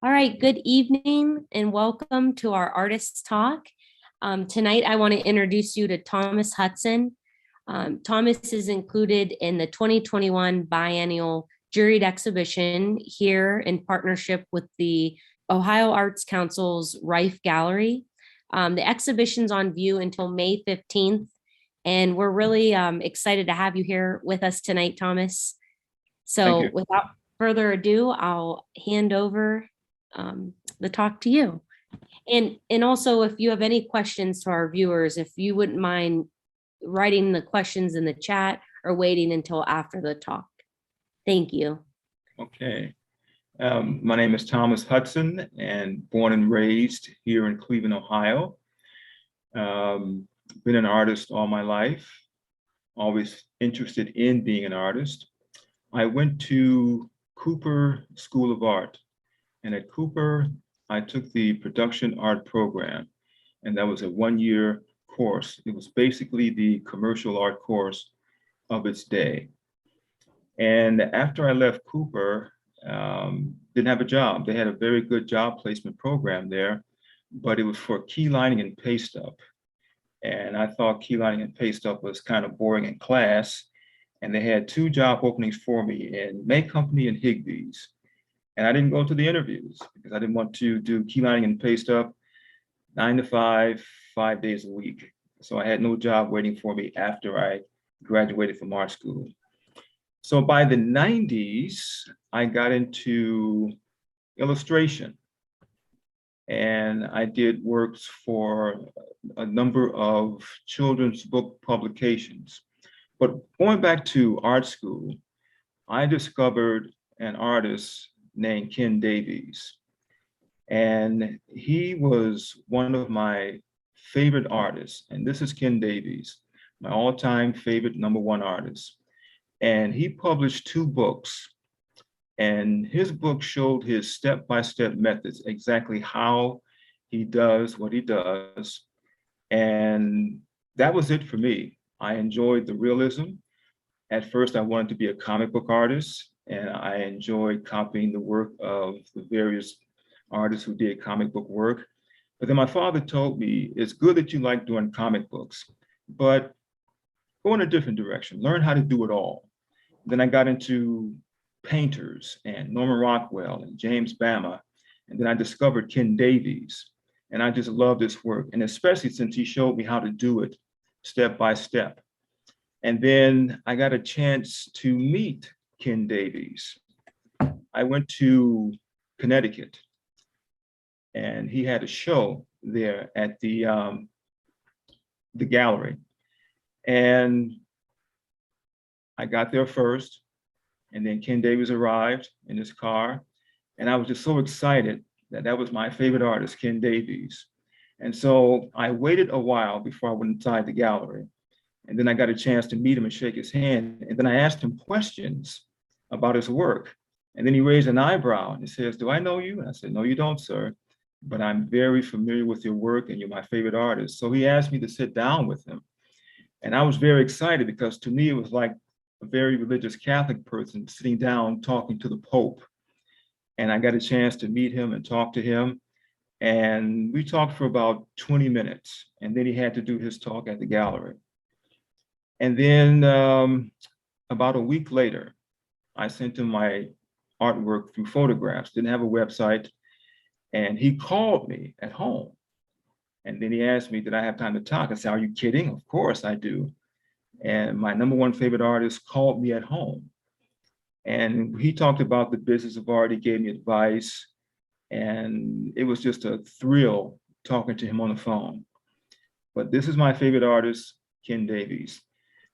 All right, good evening and welcome to our Artists Talk. Tonight, I want to introduce you to Thomas Hudson. Thomas is included in the 2021 Biennial Juried Exhibition here in partnership with the Ohio Arts Council's Riffe Gallery. The exhibition's on view until May 15th, and we're really excited to have you here with us tonight, Thomas. Thank So you. without further ado, I'll hand over the talk to you. And also, if you have any questions to our viewers, if you wouldn't mind writing the questions in the chat or waiting until after the talk. Thank you. Okay. My name is Thomas Hudson and born and raised here in Cleveland, Ohio. Been an artist all my life, always interested in being an artist. I went to Cooper School of Art, and at Cooper, I took the production art program, and that was a one-year course. It was basically the commercial art course of its day. And after I left Cooper, didn't have a job. They had a very good job placement program there, but it was for key lining and paste up. And I thought key lining and paste up was kind of boring in class. And they had two job openings for me in May Company and Higbee's. And I didn't go to the interviews because I didn't want to do key lining and paste up 9 to 5, 5 days a week. So I had no job waiting for me after I graduated from art school. So by the 90s, I got into illustration. And I did works for a number of children's book publications. But going back to art school, I discovered an artist named Ken Davies. And he was one of my favorite artists. And this is Ken Davies, my all-time favorite #1 artist. And he published 2 books. And his book showed his step-by-step methods, exactly how he does what he does. And that was it for me. I enjoyed the realism. At first, I wanted to be a comic book artist, and I enjoyed copying the work of the various artists who did comic book work. But then my father told me, it's good that you like doing comic books, but go in a different direction, learn how to do it all. Then I got into painters and Norman Rockwell and James Bama. And then I discovered Ken Davies. And I just love this work. And especially since he showed me how to do it step by step. And then I got a chance to meet Ken Davies. I went to Connecticut and he had a show there at the gallery. And I got there first. And then Ken Davies arrived in his car. And I was just so excited that that was my favorite artist, Ken Davies. And so I waited a while before I went inside the gallery. And then I got a chance to meet him and shake his hand. And then I asked him questions about his work. And then he raised an eyebrow and he says, "Do I know you?" And I said, "No, you don't, sir. But I'm very familiar with your work and you're my favorite artist." So he asked me to sit down with him. And I was very excited because to me, it was like a very religious Catholic person sitting down talking to the Pope. And I got a chance to meet him and talk to him. And we talked for about 20 minutes. And then he had to do his talk at the gallery. And then about a week later, I sent him my artwork through photographs, didn't have a website. And he called me at home. And then he asked me, did I have time to talk? I said, "Are you kidding? Of course I do." And my #1 favorite artist called me at home. And he talked about the business of art. He gave me advice. And it was just a thrill talking to him on the phone. But this is my favorite artist, Ken Davies.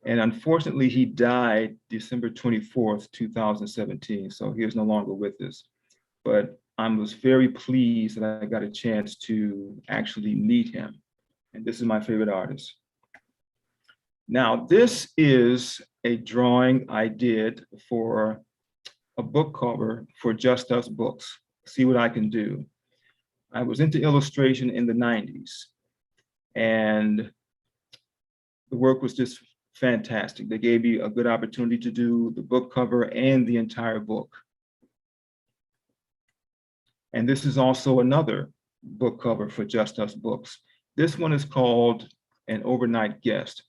And unfortunately, he died December 24th, 2017. So he is no longer with us. But I was very pleased that I got a chance to actually meet him. And this is my favorite artist. Now, this is a drawing I did for a book cover for Just Us Books. See what I can do. I was into illustration in the 90s, and the work was just fantastic. They gave me a good opportunity to do the book cover and the entire book. And this is also another book cover for Just Us Books. This one is called An Overnight Guest.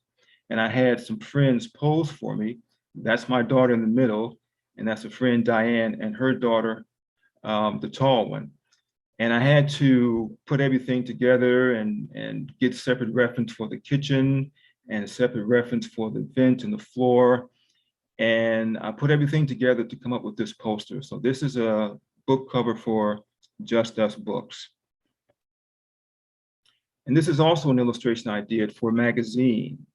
And I had some friends pose for me. That's my daughter in the middle, and that's a friend, Diane, and her daughter, the tall one. And I had to put everything together and get separate reference for the kitchen and a separate reference for the vent and the floor. And I put everything together to come up with this poster. So this is a book cover for Just Us Books. And this is also an illustration I did for a magazine.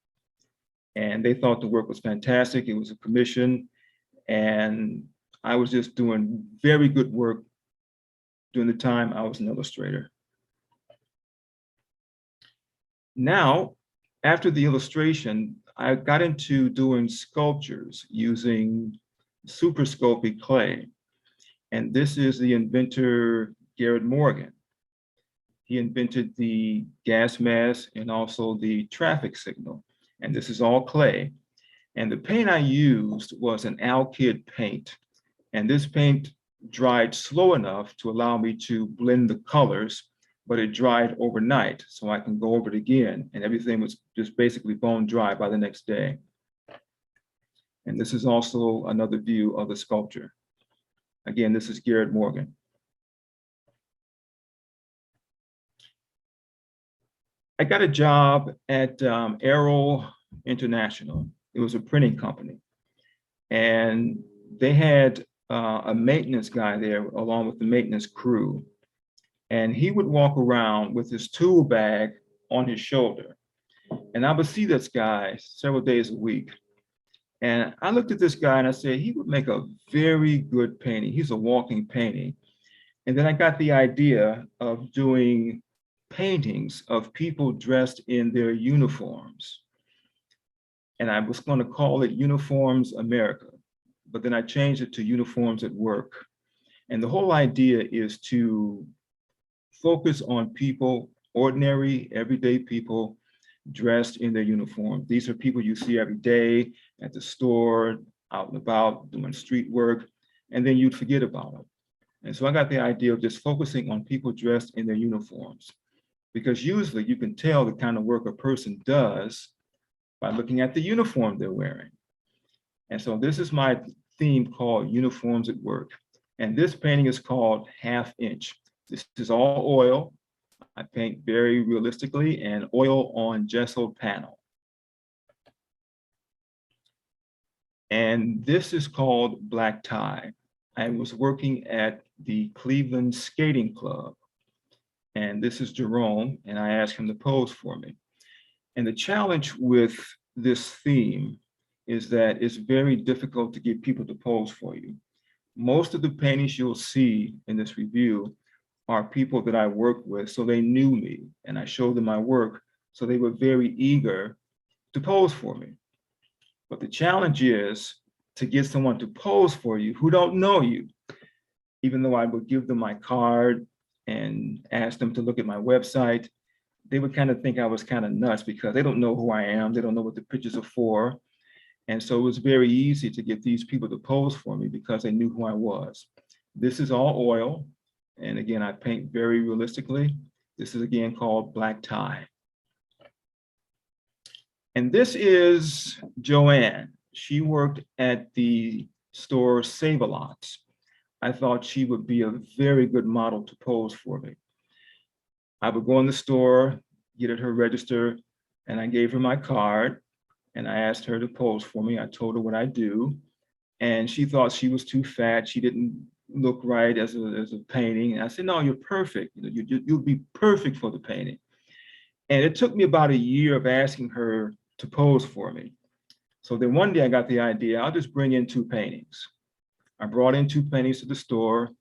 And they thought the work was fantastic. It was a commission. And I was just doing very good work during the time I was an illustrator. Now, after the illustration, I got into doing sculptures using super sculpey clay. And this is the inventor, Garrett Morgan. He invented the gas mask and also the traffic signal. And this is all clay. And the paint I used was an alkyd paint. And this paint dried slow enough to allow me to blend the colors, but it dried overnight. So I can go over it again. And everything was just basically bone dry by the next day. And this is also another view of the sculpture. Again, this is Garrett Morgan. I got a job at Arrow International. It was a printing company. And they had a maintenance guy there along with the maintenance crew. And he would walk around with his tool bag on his shoulder. And I would see this guy several days a week. And I looked at this guy and I said, he would make a very good painting. He's a walking painting. And then I got the idea of doing paintings of people dressed in their uniforms. And I was going to call it Uniforms America, but then I changed it to Uniforms at Work. And the whole idea is to focus on people, ordinary, everyday people dressed in their uniform. These are people you see every day at the store, out and about, doing street work, and then you'd forget about them. And so I got the idea of just focusing on people dressed in their uniforms, because usually you can tell the kind of work a person does by looking at the uniform they're wearing. And so this is my theme called Uniforms at Work. And this painting is called Half Inch. This is all oil. I paint very realistically and oil on gessoed panel. And this is called Black Tie. I was working at the Cleveland Skating Club. And this is Jerome, and I asked him to pose for me. And the challenge with this theme is that it's very difficult to get people to pose for you. Most of the paintings you'll see in this review are people that I work with, so they knew me, and I showed them my work, so they were very eager to pose for me. But the challenge is to get someone to pose for you who don't know you, even though I would give them my card and ask them to look at my website. They would kind of think I was kind of nuts because they don't know who I am. They don't know what the pictures are for. And so it was very easy to get these people to pose for me because they knew who I was. This is all oil. And again, I paint very realistically. This is again called Black Tie. And this is Joanne. She worked at the store Save-A-Lot. I thought she would be a very good model to pose for me. I would go in the store, get at her register, and I gave her my card, and I asked her to pose for me. I told her what I do, and she thought she was too fat. She didn't look right as a painting. And I said, no, you're perfect. You'll be perfect for the painting. And it took me about a year of asking her to pose for me. So then one day I got the idea, I'll just bring in 2 paintings. I brought in 2 paintings to the store,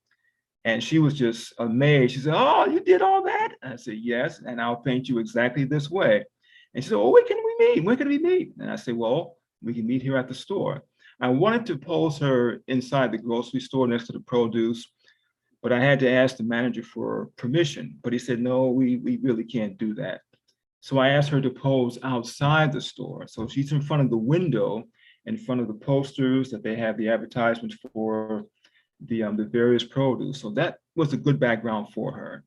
and she was just amazed. She said, oh, you did all that? And I said, yes, and I'll paint you exactly this way. And she said, well, when can we meet? When can we meet? And I said, well, we can meet here at the store. I wanted to pose her inside the grocery store next to the produce, but I had to ask the manager for permission. But he said, no, we really can't do that. So I asked her to pose outside the store. So she's in front of the window, in front of the posters that they have the advertisements for the various produce. So that was a good background for her.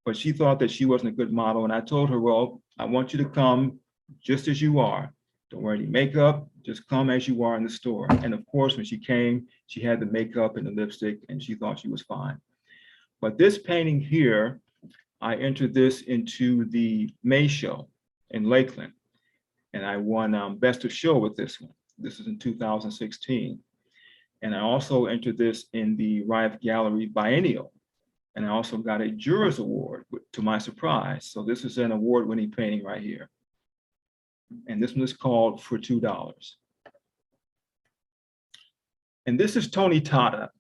But she thought that she wasn't a good model. And I told her, well, I want you to come just as you are. Don't wear any makeup, just come as you are in the store. And of course, when she came, she had the makeup and the lipstick and she thought she was fine. But this painting here, I entered this into the May show in Lakeland. And I won Best of Show with this one. This is in 2016. And I also entered this in the Riffe Gallery Biennial. And I also got a Jurors Award, to my surprise. So this is an award-winning painting right here. And this one is called For $2. And this is Tony Tata.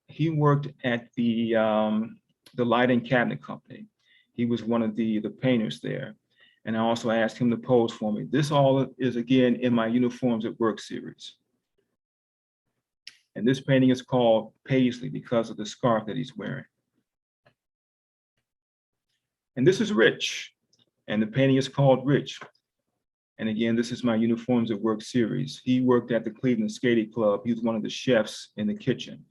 He worked at the Light and Cabinet Company. He was one of the painters there. And I also asked him to pose for me. This all is, again, in my Uniforms at Work series. And this painting is called Paisley because of the scarf that he's wearing. And this is Rich, and the painting is called Rich. And again, this is my Uniforms at Work series. He worked at the Cleveland Skating Club. He was one of the chefs in the kitchen.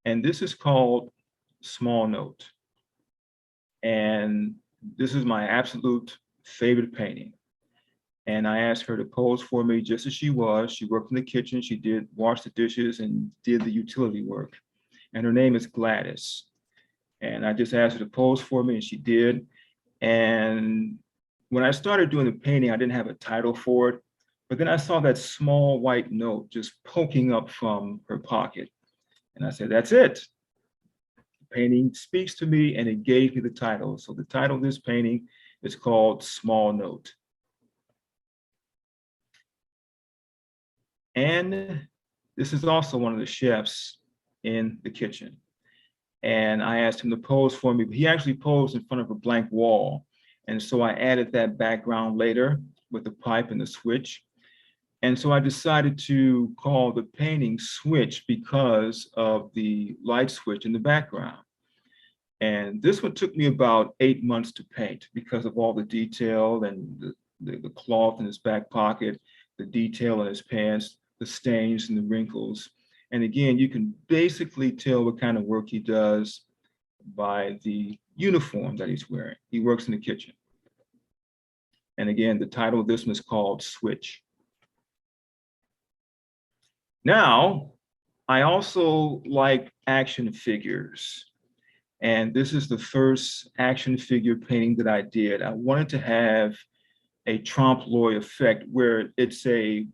And this is called Small Note. And this is my absolute favorite painting. And I asked her to pose for me just as she was. She worked in the kitchen. She did wash the dishes and did the utility work. And her name is Gladys. And I just asked her to pose for me and she did. And when I started doing the painting, I didn't have a title for it. But then I saw that small white note just poking up from her pocket. And I said, that's it. The painting speaks to me and it gave me the title. So the title of this painting is called Small Note. And this is also one of the chefs in the kitchen. And I asked him to pose for me, but he actually posed in front of a blank wall. And so I added that background later with the pipe and the switch. And so I decided to call the painting Switch because of the light switch in the background. And this one took me about 8 months to paint because of all the detail and the cloth in his back pocket, the detail in his pants, the stains and the wrinkles. And again, you can basically tell what kind of work he does by the uniform that he's wearing. He works in the kitchen. And again, the title of this one is called Switch. Now, I also like action figures. And this is the first action figure painting that I did. I wanted to have a trompe-l'oeil effect where it's a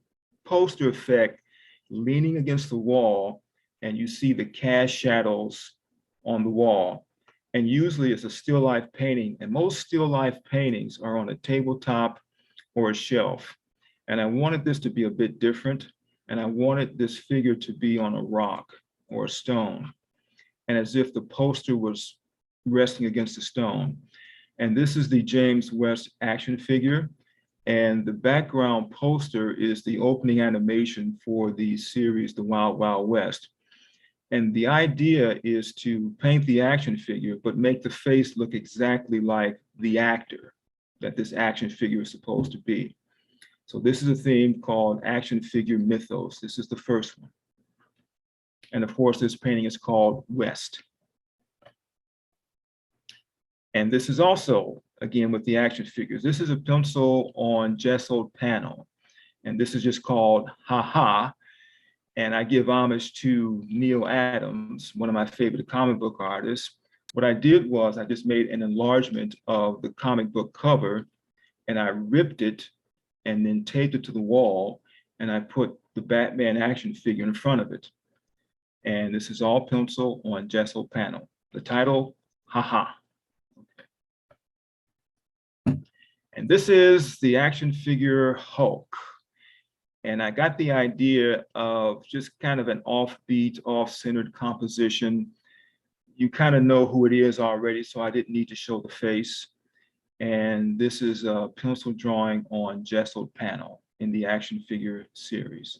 poster effect leaning against the wall and you see the cast shadows on the wall. And usually it's a still life painting, and most still life paintings are on a tabletop or a shelf. And I wanted this to be a bit different, and I wanted this figure to be on a rock or a stone, and as if the poster was resting against the stone. And this is the James West action figure. And the background poster is the opening animation for the series, The Wild Wild West. And the idea is to paint the action figure, but make the face look exactly like the actor that this action figure is supposed to be. So this is a theme called Action Figure Mythos. This is the first one. And of course, this painting is called West. And this is also, again, with the action figures. This is a pencil on gessoed panel. And this is just called Ha Ha. And I give homage to Neil Adams, one of my favorite comic book artists. What I did was I just made an enlargement of the comic book cover and I ripped it and then taped it to the wall. And I put the Batman action figure in front of it. And this is all pencil on gessoed panel. The title, Ha Ha. And this is the action figure Hulk. And I got the idea of just kind of an offbeat, off-centered composition. You kind of know who it is already, so I didn't need to show the face. And this is a pencil drawing on gessoed panel in the action figure series.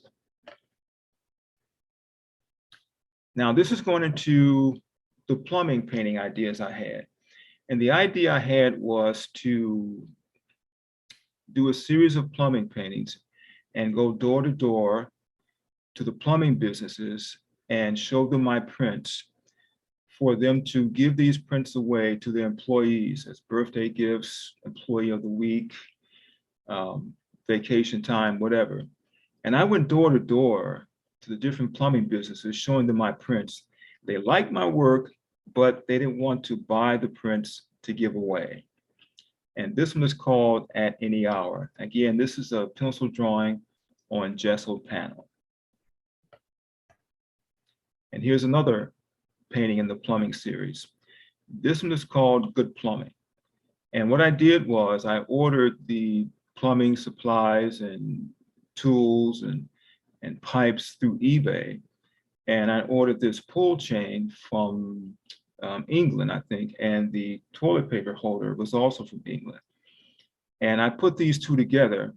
Now, this is going into the plumbing painting ideas I had. And the idea I had was to do a series of plumbing paintings and go door to door to the plumbing businesses and show them my prints for them to give these prints away to their employees as birthday gifts, employee of the week, vacation time, whatever. And I went door to door to the different plumbing businesses, showing them my prints. They liked my work, but they didn't want to buy the prints to give away. And this one is called At Any Hour. Again, this is a pencil drawing on gesso panel. And here's another painting in the plumbing series. This one is called Good Plumbing. And what I did was I ordered the plumbing supplies and tools and pipes through eBay. And I ordered this pull chain from England, I think, and the toilet paper holder was also from England. And I put these two together,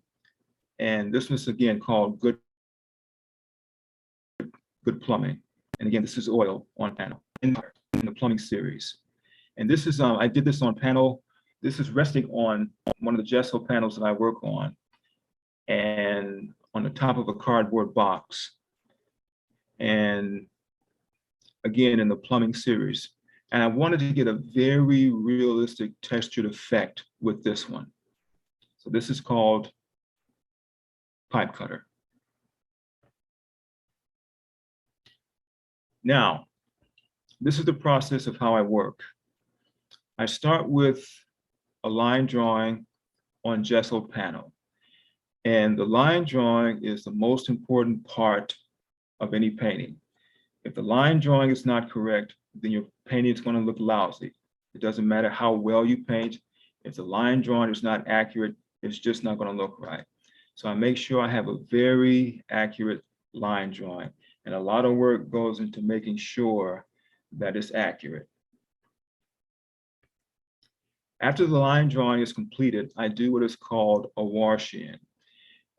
and this was again called Good Plumbing. And again, this is oil on panel in the plumbing series. And this is, I did this on panel. This is resting on one of the gesso panels that I work on, and on the top of a cardboard box. And again, in the plumbing series. And I wanted to get a very realistic textured effect with this one. So this is called Pipe Cutter. Now, this is the process of how I work. I start with a line drawing on gesso panel. And the line drawing is the most important part of any painting. If the line drawing is not correct, then your painting is going to look lousy. It doesn't matter how well you paint. If the line drawing is not accurate, it's just not going to look right. So I make sure I have a very accurate line drawing. And a lot of work goes into making sure that it's accurate. After the line drawing is completed, I do what is called a wash-in.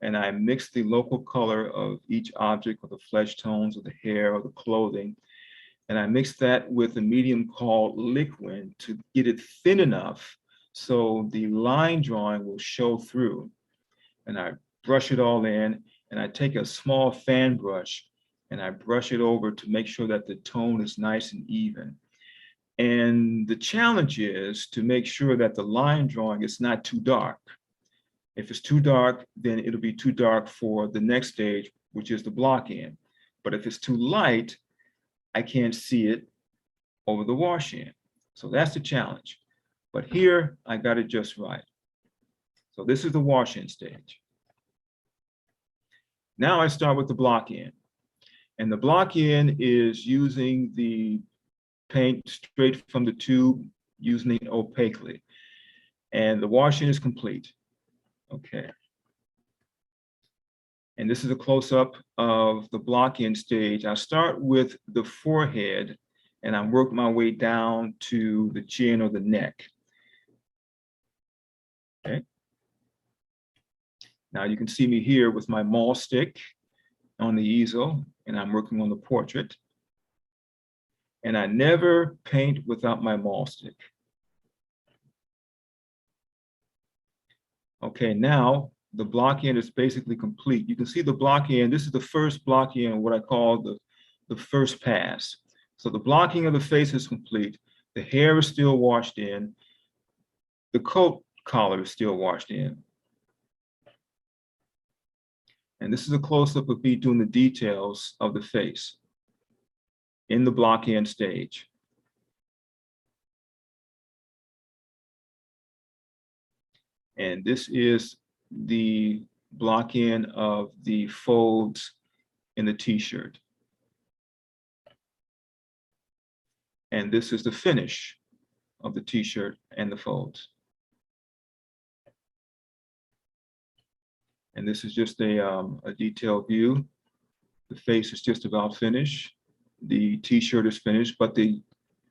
And I mix the local color of each object, or the flesh tones, or the hair, or the clothing. And I mix that with a medium called liquid to get it thin enough so the line drawing will show through. And I brush it all in, and I take a small fan brush and I brush it over to make sure that the tone is nice and even. And the challenge is to make sure that the line drawing is not too dark. If it's too dark, then it'll be too dark for the next stage, which is the block in. But if it's too light, I can't see it over the wash-in. So that's the challenge. But here, I got it just right. So this is the wash-in stage. Now I start with the block in. And the block in is using the paint straight from the tube, using it opaquely. And the wash-in is complete. Okay. And this is a close-up of the block-in stage. I start with the forehead, and I work my way down to the chin or the neck. Okay. Now you can see me here with my maul stick on the easel, and I'm working on the portrait. And I never paint without my maul stick. Okay, now the block in is basically complete. You can see the block in. This is the first block in, what I call the first pass. So the blocking of the face is complete. The hair is still washed in. The coat collar is still washed in. And this is a close-up of me doing the details of the face in the block in stage. And this is the block in of the folds in the t-shirt. And this is the finish of the t-shirt and the folds. And this is just a detailed view. The face is just about finished. The t-shirt is finished, but the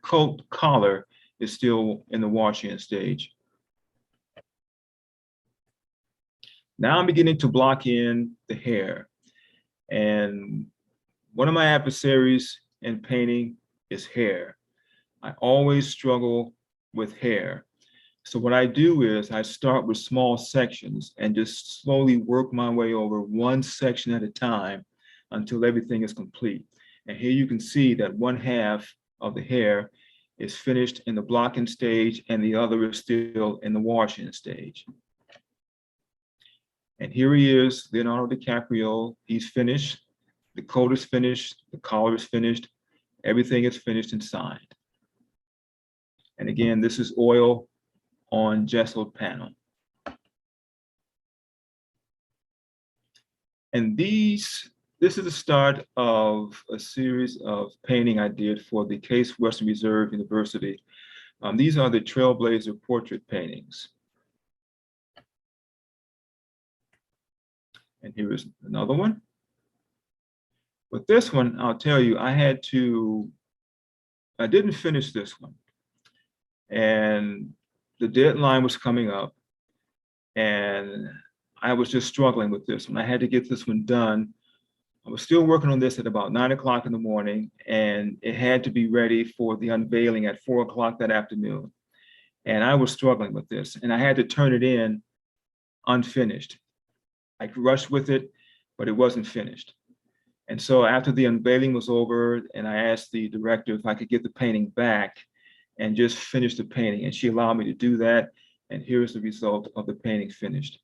coat collar is still in the wash-in stage. Now I'm beginning to block in the hair. And one of my adversaries in painting is hair. I always struggle with hair. So what I do is I start with small sections and just slowly work my way over one section at a time until everything is complete. And here you can see that one half of the hair is finished in the blocking stage and the other is still in the washing stage. And here he is, Leonardo DiCaprio. He's finished. The coat is finished. The collar is finished. Everything is finished and signed. And again, this is oil on gessoed panel. And this is the start of a series of painting I did for the Case Western Reserve University. These are the Trailblazer portrait paintings. And here is another one. With this one, I'll tell you, I didn't finish this one. And the deadline was coming up. And I was just struggling with this one. I had to get this one done. I was still working on this at about 9 o'clock in the morning, and it had to be ready for the unveiling at 4 o'clock that afternoon. And I was struggling with this, and I had to turn it in unfinished. I rushed with it, but it wasn't finished. And so after the unveiling was over, and I asked the director if I could get the painting back and just finish the painting, and she allowed me to do that. And here's the result of the painting finished.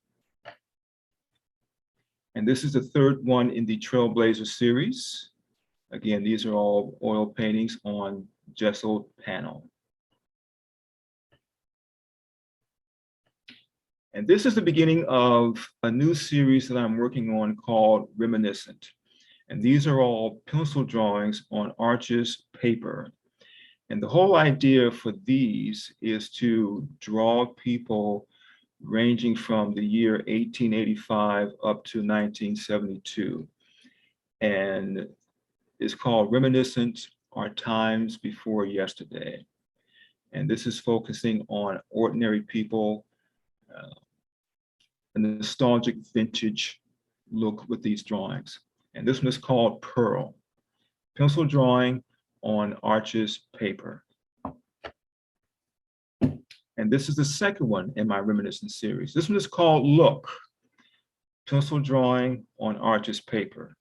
And this is the third one in the Trailblazer series. Again, these are all oil paintings on gessoed panel. And this is the beginning of a new series that I'm working on called Reminiscent. And these are all pencil drawings on Arches paper. And the whole idea for these is to draw people ranging from the year 1885 up to 1972. And it's called Reminiscent, Our Times Before Yesterday. And this is focusing on ordinary people, a nostalgic vintage look with these drawings. And this one is called Pearl, pencil drawing on Arches paper. And this is the second one in my Reminiscent series. This one is called Look, pencil drawing on Arches paper.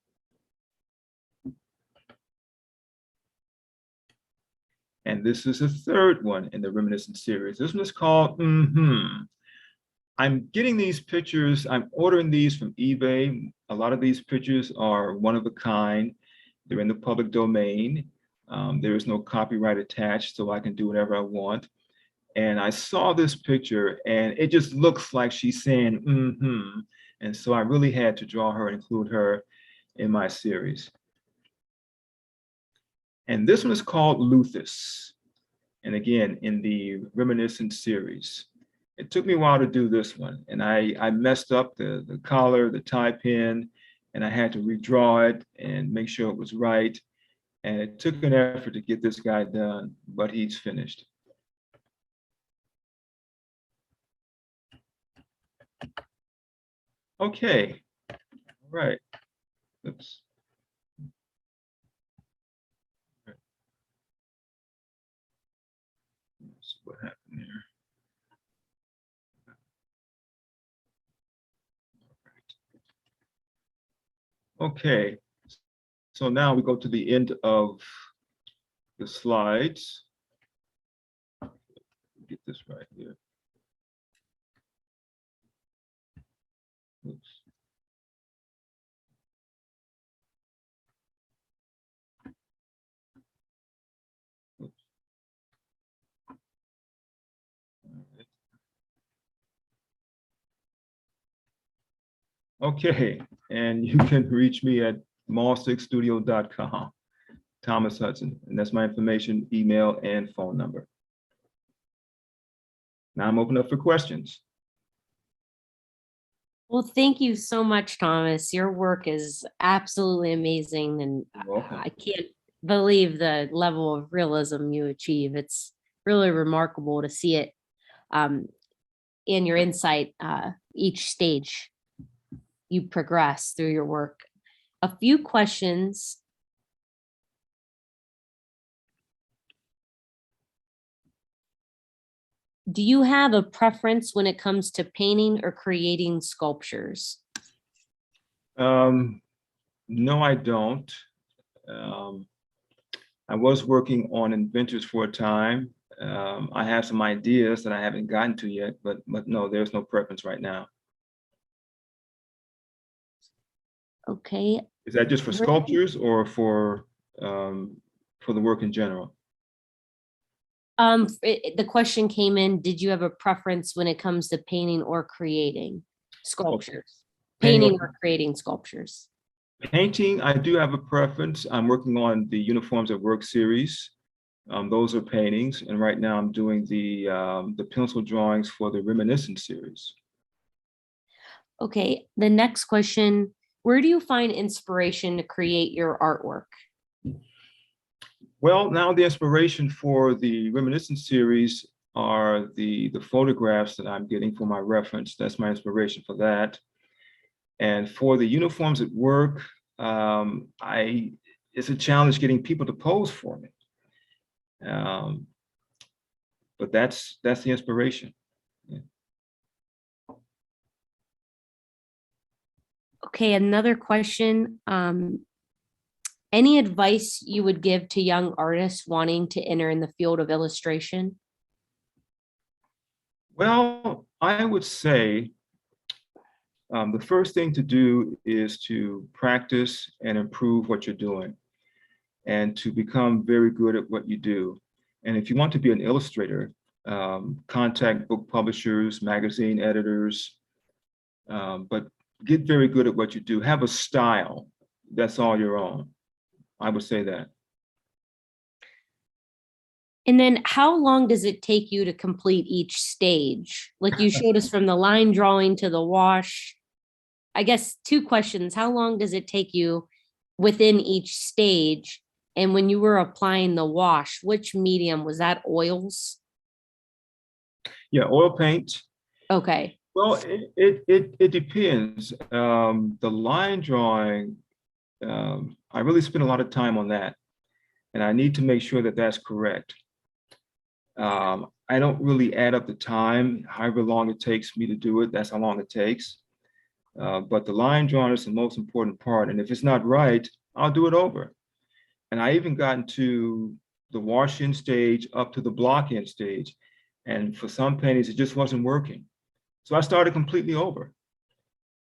And this is the third one in the Reminiscent series. This one is called I'm getting these pictures, I'm ordering these from eBay. A lot of these pictures are one of a kind. They're in the public domain. There is no copyright attached, so I can do whatever I want. And I saw this picture and it just looks like she's saying, And so I really had to draw her and include her in my series. And this one is called Luthus. And again, in the Reminiscent series. It took me a while to do this one. And I messed up the collar, the tie pin, and I had to redraw it and make sure it was right. And it took an effort to get this guy done, but he's finished. Okay, all right. Oops. Let's see what happened here. Okay, so now we go to the end of the slides. Get this right here. Oops. Oops. Okay, and you can reach me at mall6studio.com, Thomas Hudson, and that's my information, email, and phone number. Now I'm open up for questions. Well, thank you so much, Thomas. Your work is absolutely amazing, and You're welcome. I can't believe the level of realism you achieve. It's really remarkable to see it in your insight each stage you progress through your work. A few questions. Do you have a preference when it comes to painting or creating sculptures? No, I don't. Um, I was working on inventors for a time. I have some ideas that I haven't gotten to yet, but no, there's no preference right now. Okay. Is that just for Where- sculptures or for the work in general? the question came in, did you have a preference when it comes to painting or creating sculptures? Painting Painting or or creating sculptures? painting, I do have a preference. I'm working on the Uniforms at Work series. Those are paintings, and right now I'm doing the pencil drawings for the Reminiscence series. Okay, the next question, where do you find inspiration to create your artwork? Well, now the inspiration for the Reminiscence series are the photographs that I'm getting for my reference. That's my inspiration for that. And for the Uniforms at Work, it's a challenge getting people to pose for me. Um, but that's the inspiration. Yeah. Okay, another question. Any advice you would give to young artists wanting to enter in the field of illustration? Well, I would say the first thing to do is to practice and improve what you're doing and to become very good at what you do. And if you want to be an illustrator, contact book publishers, magazine editors, but get very good at what you do. Have a style that's all your own. I would say that. And then how long does it take you to complete each stage? Like you showed us from the line drawing to the wash. I guess two questions. How long does it take you within each stage? And when you were applying the wash, which medium was that, oils? Yeah, oil paint. Okay. Well, it depends. The line drawing, I really spend a lot of time on that, and I need to make sure that that's correct. I don't really add up the time, however long it takes me to do it, that's how long it takes. But the line drawing is the most important part. And if it's not right, I'll do it over. And I even gotten to the wash-in stage up to the block-in stage. And for some paintings, it just wasn't working. So I started completely over.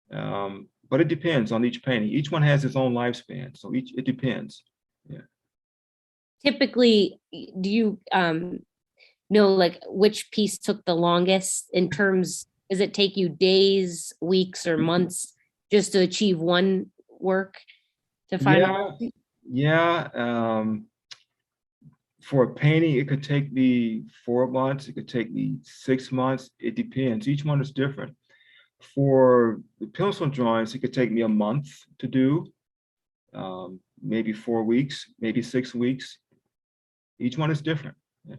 But it depends on each painting. Each one has its own lifespan. So it depends. Yeah. Typically, do you know like which piece took the longest in terms, does it take you days, weeks, or months just to achieve one work to final? Yeah, yeah. For a painting, it could take me 4 months. It could take me 6 months. It depends. Each one is different. For the pencil drawings, it could take me a month to do, maybe 4 weeks, maybe 6 weeks. Each one is different. Yeah.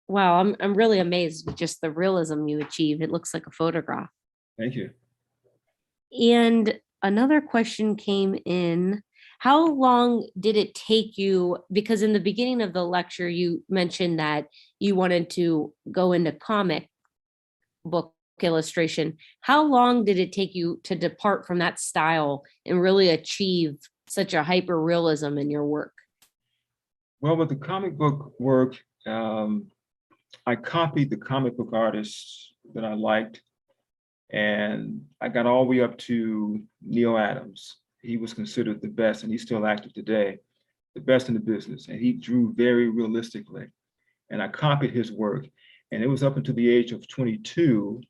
Wow, I'm really amazed with just the realism you achieve. It looks like a photograph. Thank you. And another question came in. How long did it take you? Because in the beginning of the lecture, you mentioned that you wanted to go into comic book illustration. How long did it take you to depart from that style and really achieve such a hyper realism in your work? Well, with the comic book work, I copied the comic book artists that I liked, and I got all the way up to Neil Adams. He was considered the best, and he's still active today, the best in the business, and he drew very realistically. And I copied his work, and it was up until the age of 22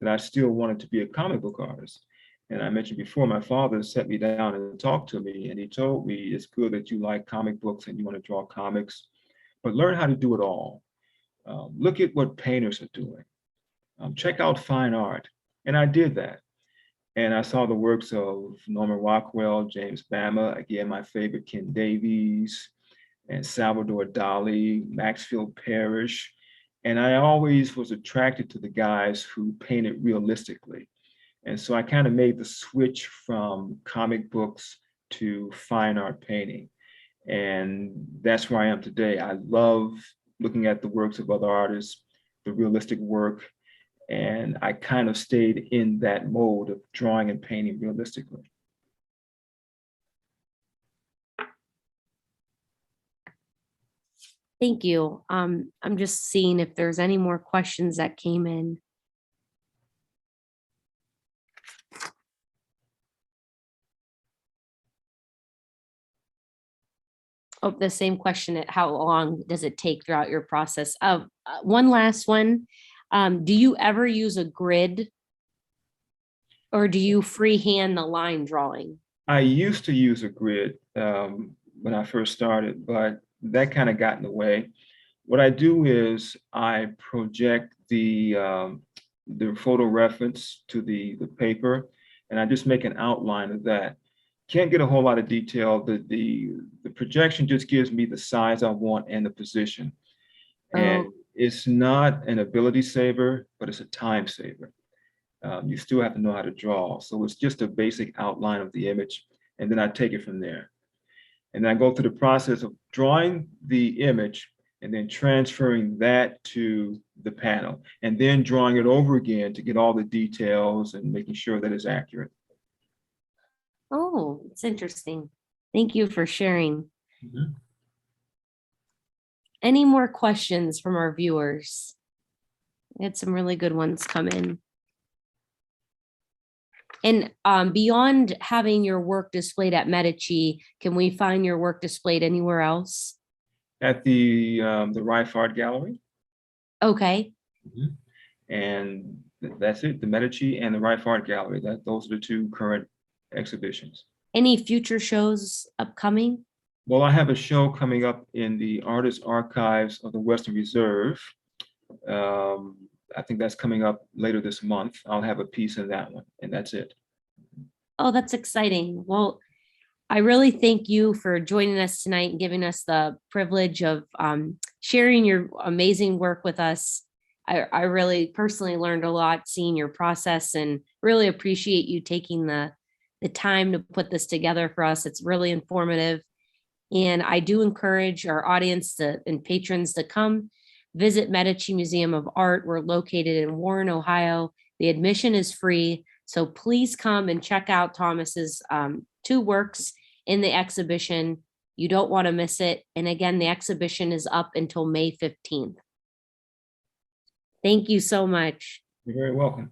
that I still wanted to be a comic book artist. And I mentioned before, my father sat me down and talked to me, and he told me, it's good that you like comic books and you want to draw comics, but learn how to do it all. Look at what painters are doing. Check out fine art. And I did that. And I saw the works of Norman Rockwell, James Bama, again, my favorite, Ken Davies, and Salvador Dali, Maxfield Parrish. And I always was attracted to the guys who painted realistically. And so I kind of made the switch from comic books to fine art painting. And that's where I am today. I love looking at the works of other artists, the realistic work, and I kind of stayed in that mode of drawing and painting realistically. Thank you. I'm just seeing if there's any more questions that came in. Oh, the same question, how long does it take throughout your process? One last one. Do you ever use a grid? Or do you freehand the line drawing? I used to use a grid when I first started, but that kind of got in the way. What I do is I project the photo reference to the paper, and I just make an outline of that. Can't get a whole lot of detail. The projection just gives me the size I want and the position. And Oh, it's not an ability saver, but it's a time saver. You still have to know how to draw. So it's just a basic outline of the image, and then I take it from there. And then I go through the process of drawing the image and then transferring that to the panel, and then drawing it over again to get all the details and making sure that it's accurate. oh, it's interesting. Thank you for sharing. Mhm. Any more questions from our viewers? We had some really good ones come in. And beyond having your work displayed at Medici, can we find your work displayed anywhere else? At the Riffe Art Gallery. Okay. Mhm. And that's it, the Medici and the Riffe Art Gallery. Those are the two current exhibitions. Any future shows upcoming? Well, I have a show coming up in the Artist Archives of the Western Reserve. I think that's coming up later this month. I'll have a piece in that one, and that's it. Oh, that's exciting. Well, I really thank you for joining us tonight and giving us the privilege of sharing your amazing work with us. I really personally learned a lot seeing your process and really appreciate you taking the time to put this together for us. It's really informative. And I do encourage our audience and patrons to come visit Medici Museum of Art. We're located in Warren, Ohio. The admission is free. So please come and check out Thomas's two works in the exhibition. You don't want to miss it. And again, the exhibition is up until May 15th. Thank you so much. You're very welcome.